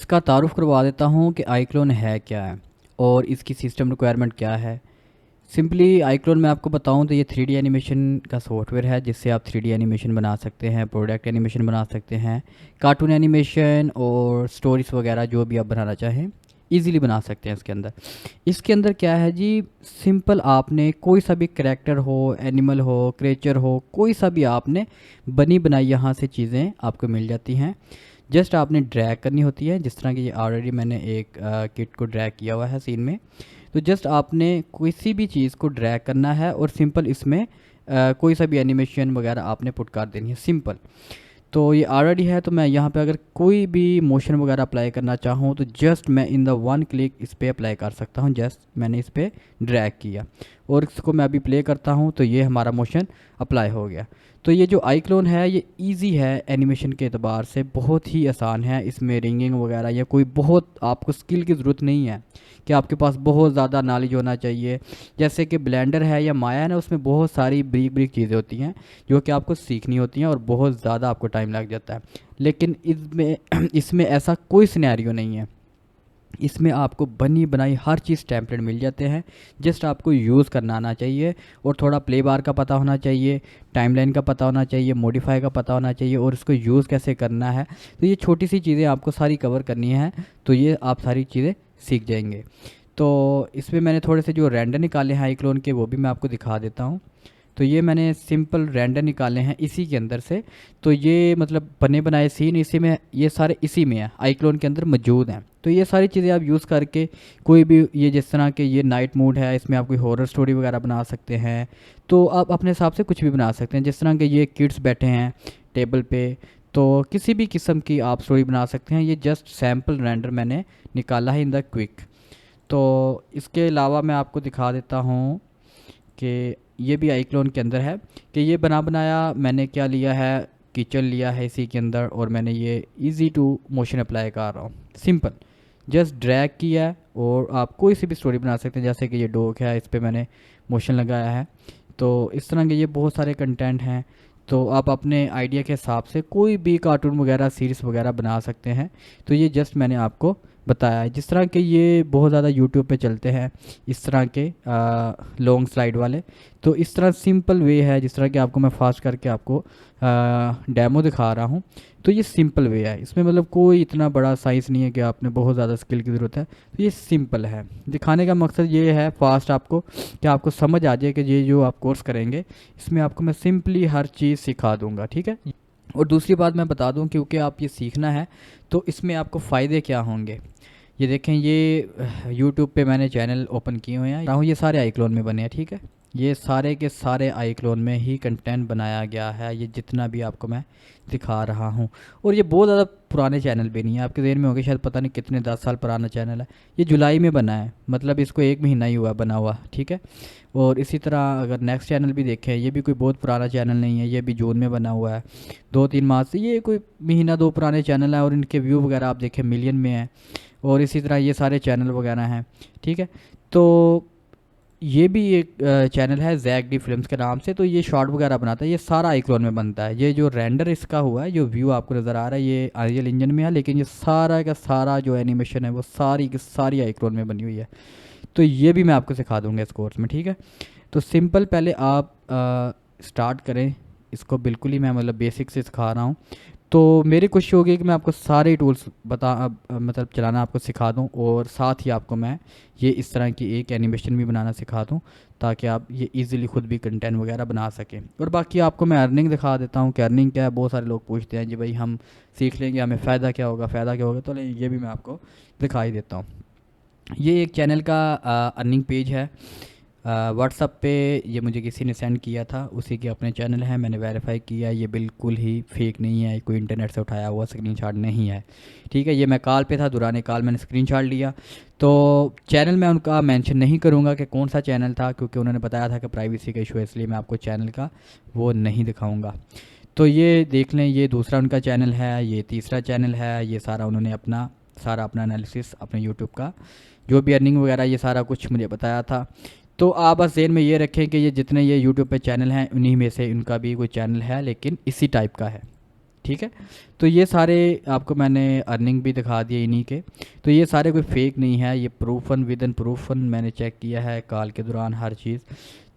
इसका तारुफ करवा देता हूँ कि iClone है क्या है और इसकी सिस्टम रिक्वायरमेंट क्या है। सिंपली iClone मैं आपको बताऊँ तो ये 3D एनिमेशन का सॉफ्टवेयर है जिससे आप 3D एनिमेशन बना सकते हैं, प्रोडक्ट एनिमेशन बना सकते हैं, कार्टून एनिमेशन और स्टोरीज वगैरह जो भी आप बनाना चाहें इजीली बना सकते हैं इसके अंदर क्या है जी। सिंपल आपने कोई सा भी करैक्टर हो, एनिमल हो, क्रिएचर हो, कोई सा भी आपने बनी बनाई यहाँ से चीज़ें आपको मिल जाती हैं। जस्ट आपने ड्रैग करनी होती है, जिस तरह की ये ऑलरेडी मैंने एक किट को ड्रैग किया हुआ है सीन में। तो जस्ट आपने किसी भी चीज़ को ड्रैग करना है और सिंपल इसमें कोई सा भी एनिमेशन वगैरह आपने पुट कर देनी है सिंपल। तो ये ऑलरेडी है, तो मैं यहाँ पे अगर कोई भी मोशन वगैरह अप्लाई करना चाहूँ तो जस्ट मैं इन द वन क्लिक इस पर अप्लाई कर सकता हूँ। जस्ट मैंने इस पर ड्रैग किया और इसको मैं अभी प्ले करता हूँ तो ये हमारा मोशन अप्लाई हो गया। तो ये जो iClone है ये इजी है एनिमेशन के अतबार से, बहुत ही आसान है। इसमें रिंगिंग वगैरह या कोई बहुत आपको स्किल की ज़रूरत नहीं है कि आपके पास बहुत ज़्यादा नॉलेज होना चाहिए। जैसे कि ब्लेंडर है या माया है ना, उसमें बहुत सारी ब्रीक ब्रीक चीज़ें होती हैं जो कि आपको सीखनी होती हैं और बहुत ज़्यादा आपको टाइम लग जाता है। लेकिन इसमें इसमें ऐसा कोई सिनेरियो नहीं है। इसमें आपको बनी बनाई हर चीज़ टेम्पलेट मिल जाते हैं। जस्ट आपको यूज़ करना आना चाहिए और थोड़ा प्ले बार का पता होना चाहिए, टाइमलाइन का पता होना चाहिए, मॉडिफाई का पता होना चाहिए और इसको यूज़ कैसे करना है। तो ये छोटी सी चीज़ें आपको सारी कवर करनी है, तो ये आप सारी चीज़ें सीख जाएंगे। तो इसमें मैंने थोड़े से जो रेंडर निकाले हैं iClone के वो भी मैं आपको दिखा देता हूँ। तो ये मैंने सिंपल रेंडर निकाले हैं इसी के अंदर से। तो ये मतलब बने बनाए सीन इसी में, ये सारे इसी में है, iClone के अंदर मौजूद हैं। तो ये सारी चीज़ें आप यूज़ करके कोई भी, ये जिस तरह के ये नाइट मूड है, इसमें आप कोई हॉरर स्टोरी वगैरह बना सकते हैं। तो आप अपने हिसाब से कुछ भी बना सकते हैं। जिस तरह के ये किड्स बैठे हैं टेबल पे, तो किसी भी किस्म की आप स्टोरी बना सकते हैं। ये जस्ट सैम्पल रेंडर मैंने निकाला है इन द क्विक। तो इसके अलावा मैं आपको दिखा देता हूँ कि ये भी iClone के अंदर है कि ये बना बनाया मैंने क्या लिया है, किचन लिया है इसी के अंदर और मैंने ये इजी टू मोशन अप्लाई कर रहा हूँ। सिंपल जस्ट ड्रैग किया है और आप कोई सी भी स्टोरी बना सकते हैं। जैसे कि ये डॉग है, इस पर मैंने मोशन लगाया है। तो इस तरह के ये बहुत सारे कंटेंट हैं। तो आप अपने आइडिया के हिसाब से कोई भी कार्टून वगैरह सीरीज़ वगैरह बना सकते हैं। तो ये जस्ट मैंने आपको बताया है। जिस तरह के ये बहुत ज़्यादा यूट्यूब पे चलते हैं इस तरह के लॉन्ग स्लाइड वाले, तो इस तरह सिंपल वे है। जिस तरह कि आपको मैं फास्ट करके आपको डेमो दिखा रहा हूँ, तो ये सिंपल वे है। इसमें मतलब कोई इतना बड़ा साइज़ नहीं है कि आपने बहुत ज़्यादा स्किल की ज़रूरत है। तो ये सिंपल है। दिखाने का मकसद ये है फास्ट आपको, कि आपको समझ आ जाए कि ये जो आप कोर्स करेंगे इसमें आपको मैं सिंपली हर चीज़ सिखा दूंगा, ठीक है। और दूसरी बात मैं बता दूं, क्योंकि आप ये सीखना है तो इसमें आपको फ़ायदे क्या होंगे। ये देखें, ये यूट्यूब पे मैंने चैनल ओपन किए हुए हैं, ये सारे iClone में बने हैं, ठीक है। ये सारे के सारे iClone में ही कंटेंट बनाया गया है, ये जितना भी आपको मैं दिखा रहा हूँ। और ये बहुत ज़्यादा पुराने चैनल भी नहीं है, आपके ज़हन में होंगे शायद पता नहीं कितने 10 साल पुराना चैनल है। ये जुलाई में बना है, मतलब इसको 1 महीना ही हुआ बना हुआ, ठीक है। और इसी तरह अगर नेक्स्ट चैनल भी देखें, ये भी कोई बहुत पुराना चैनल नहीं है, ये भी जून में बना हुआ है, 2-3 माह से। ये कोई महीना 2 पुराने चैनल है और इनके व्यू वगैरह आप देखें मिलियन में है। और इसी तरह ये सारे चैनल वगैरह हैं, ठीक है। तो ये भी एक चैनल है जैक डी फिल्म्स के नाम से, तो ये शॉर्ट वगैरह बनाता है। ये सारा iClone में बनता है। ये जो रेंडर इसका हुआ है, जो व्यू आपको नज़र आ रहा है, ये अनरियल इंजन में है, लेकिन ये सारा का सारा जो एनिमेशन है वो सारी की सारी iClone में बनी हुई है। तो ये भी मैं आपको सिखा दूंगा इस कोर्स में, ठीक है। तो सिंपल पहले आप स्टार्ट करें इसको, बिल्कुल ही मैं मतलब बेसिक से सिखा रहा हूँ। तो मेरी कोशिश होगी कि मैं आपको सारे टूल्स मतलब चलाना आपको सिखा दूं और साथ ही आपको मैं ये इस तरह की एक एनिमेशन भी बनाना सिखा दूं, ताकि आप ये इजीली खुद भी कंटेंट वगैरह बना सकें। और बाकी आपको मैं अर्निंग दिखा देता हूं कि अर्निंग क्या है। बहुत सारे लोग पूछते हैं जी भाई हम सीख लेंगे हमें फ़ायदा क्या होगा, फ़ायदा क्या होगा, तो ये भी मैं आपको दिखाई देता हूँ। ये एक चैनल का अर्निंग पेज है। व्हाट्सअप पे ये मुझे किसी ने सेंड किया था, उसी के अपने चैनल है, मैंने वेरीफाई किया। ये बिल्कुल ही फेक नहीं है, कोई इंटरनेट से उठाया हुआ स्क्रीनशॉट नहीं है, ठीक है। ये मैं कॉल पे था, दौरान कॉल मैंने स्क्रीनशॉट लिया। तो चैनल मैं उनका मेंशन नहीं करूँगा कि कौन सा चैनल था, क्योंकि उन्होंने बताया था कि प्राइवेसी का इशू है, इसलिए मैं आपको चैनल का वो नहीं दिखाऊँगा। तो ये देख लें, ये दूसरा उनका चैनल है, ये तीसरा चैनल है। ये सारा उन्होंने अपना एनालिसिस अपने यूट्यूब का जो भी अर्निंग वगैरह ये सारा कुछ मुझे बताया था। तो आप बस ज़हन में ये रखें कि ये जितने ये यूट्यूब पे चैनल हैं उन्हीं में से इनका भी कोई चैनल है, लेकिन इसी टाइप का है, ठीक है। तो ये सारे आपको मैंने अर्निंग भी दिखा दिए इन्हीं के। तो ये सारे कोई फेक नहीं है, ये प्रूफन विद इन प्रूफन, मैंने चेक किया है कॉल के दौरान हर चीज़।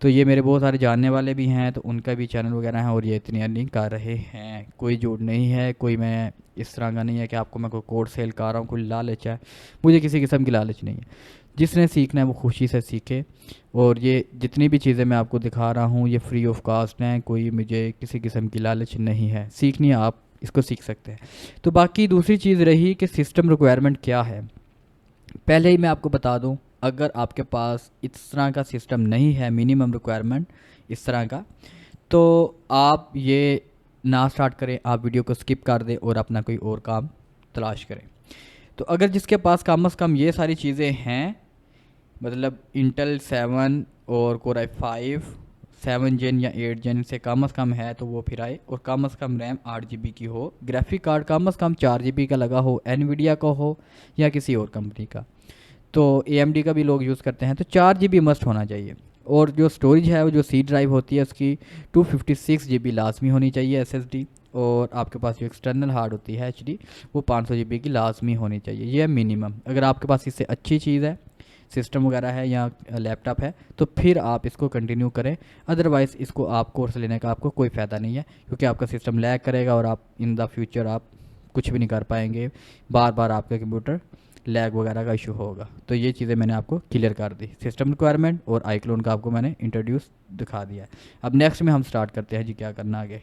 तो ये मेरे बहुत सारे जानने वाले भी हैं, तो उनका भी चैनल वगैरह है और ये इतनी अर्निंग कर रहे हैं। कोई झूठ नहीं है, कोई मैं इस तरह का नहीं है कि आपको मैं कोई कोर्स सेल कर रहा हूँ, कोई लालच है, मुझे किसी किस्म की लालच नहीं है। जिसने सीखना है वो खुशी से सीखे। और ये जितनी भी चीज़ें मैं आपको दिखा रहा हूँ ये फ्री ऑफ कास्ट हैं, कोई मुझे किसी किस्म की लालच नहीं है। सीखनी है आप इसको सीख सकते हैं। तो बाकी दूसरी चीज़ रही कि सिस्टम रिक्वायरमेंट क्या है। पहले ही मैं आपको बता दूं, अगर आपके पास इस तरह का सिस्टम नहीं है, मिनिमम रिक्वायरमेंट इस तरह का, तो आप ये ना स्टार्ट करें, आप वीडियो को स्किप कर दें और अपना कोई और काम तलाश करें। तो अगर जिसके पास कम से कम ये सारी चीज़ें हैं, मतलब इंटेल 7 और कोर i5 7 जेन या 8 जेन से कम है, तो वो फिर आए। और कम से कम रैम 8 GB की हो, ग्राफिक कार्ड कम से कम 4 GB का लगा हो, एनवीडिया का हो या किसी और कंपनी का। तो AMD का भी लोग यूज़ करते हैं, तो 4 GB मस्ट होना चाहिए। और जो स्टोरेज है वो जो सी ड्राइव होती है उसकी 256 GB लाजमी होनी चाहिए SSD। और आपके पास जो एक्सटर्नल हार्ड होती है HD, वो 500 GB की लाजमी होनी चाहिए। ये है मिनिमम। अगर आपके पास इससे अच्छी चीज़ है, सिस्टम वगैरह है या लैपटॉप है, तो फिर आप इसको कंटिन्यू करें। अदरवाइज़ इसको आप कोर्स लेने का आपको कोई फ़ायदा नहीं है, क्योंकि आपका सिस्टम लैग करेगा और आप इन द फ्यूचर आप कुछ भी नहीं कर पाएंगे। बार बार आपका कंप्यूटर लैग वगैरह का इशू होगा। तो ये चीज़ें मैंने आपको क्लियर कर दी, सिस्टम रिक्वायरमेंट और iClone का आपको मैंने इंट्रोड्यूस दिखा दिया है। अब नेक्स्ट में हम स्टार्ट करते हैं जी क्या करना आगे।